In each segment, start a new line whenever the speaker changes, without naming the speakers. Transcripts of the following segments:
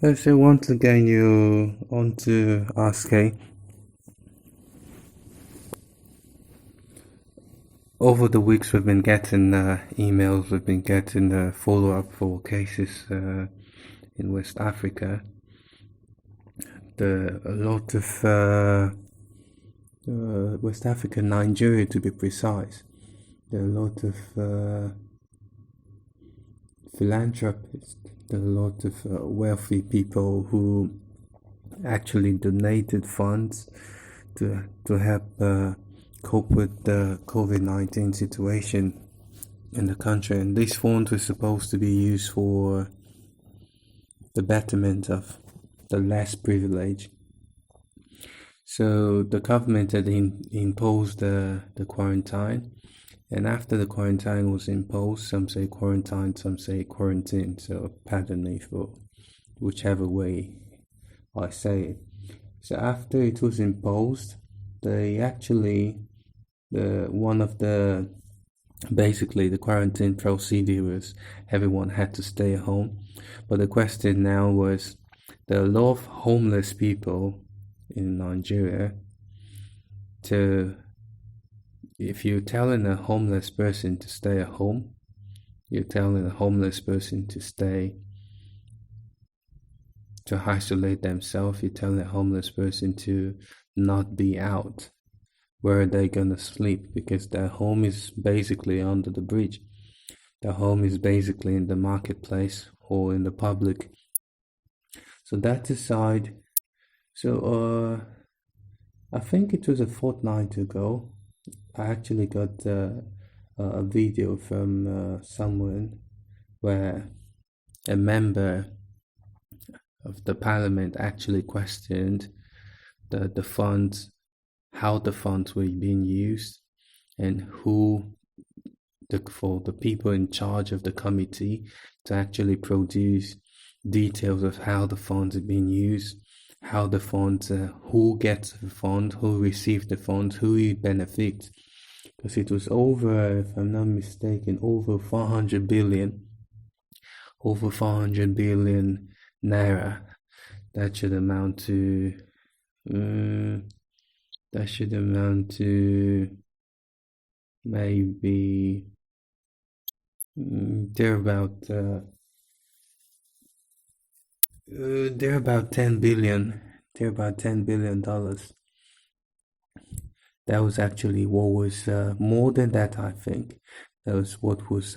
So once again, you want to ask, over the weeks we've been getting emails, we've been getting follow-up for cases in West Africa. A lot of West Africa, Nigeria to be precise. There are a lot of philanthropists, there are a lot of wealthy people who actually donated funds to help cope with the COVID-19 situation in the country, and these funds were supposed to be used for the betterment of the less privileged. So the government had imposed the quarantine, and after the quarantine was imposed, some say quarantine, some say quarantine, so pardon me for whichever way I say it. So after it was imposed, they actually basically the quarantine procedure was everyone had to stay at home. But the question now was, there are a lot of homeless people in Nigeria. If you're telling a homeless person to stay at home, you're telling a homeless person to isolate themselves, you're telling a homeless person to not be out. Where are they gonna sleep? Because their home is basically under the bridge. Their home is basically in the marketplace or in the public. So that aside, I think it was a fortnight ago, I actually got a video from someone where a member of the parliament actually questioned the funds, how the funds were being used, and for the people in charge of the committee to actually produce details of how the funds are being used, how the funds, who gets the fund, who receives the funds, who it benefits. Because it was over, if I'm not mistaken, over 400 billion naira. That should amount to maybe they're about 10 billion. They're about $10 billion. That was actually what was more than that, I think. That was what was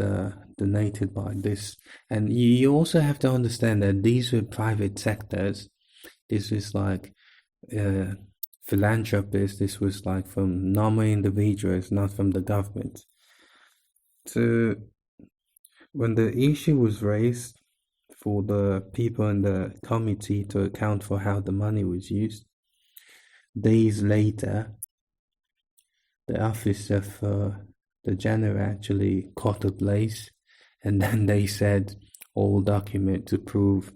donated by this. And you also have to understand that these were private sectors. This is like philanthropists. This was like from normal individuals, not from the government. So when the issue was raised for the people in the committee to account for how the money was used, days later, the office of the general actually caught a blaze, and then they said all document to prove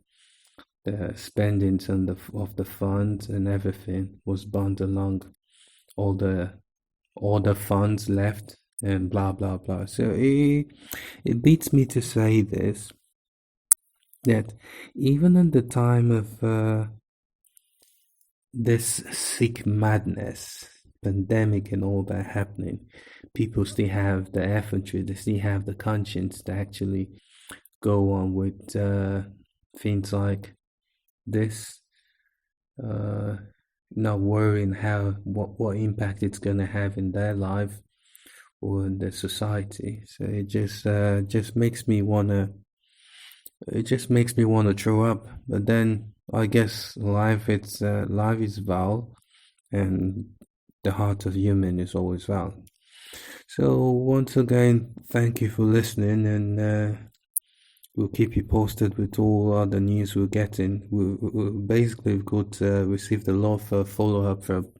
the spendings of the funds and everything was burned along all the funds left and blah blah blah. So it beats me to say this, that even at the time of this sick madness, pandemic and all that happening, people still have the infantry, they still have the conscience to actually go on with things like this, not worrying what impact it's gonna have in their life or in the society. So it just makes me wanna throw up. But then I guess life is Val, and the heart of human is always Val. So once again, thank you for listening, and we'll keep you posted with all other news we're getting. We've got received a lot of follow-up from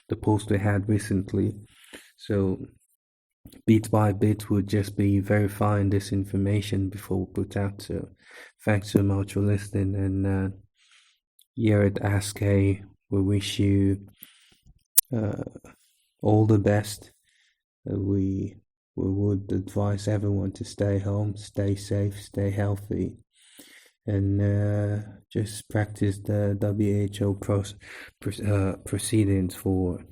the post we had recently. So bit by bit, we'll just be verifying this information before we put out. So thanks so much for listening, and here at Ask A, we wish you all the best. We would advise everyone to stay home, stay safe, stay healthy, and just practice the WHO proceedings for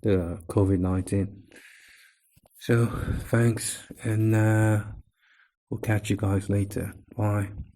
the COVID-19. So thanks, and we'll catch you guys later. Bye.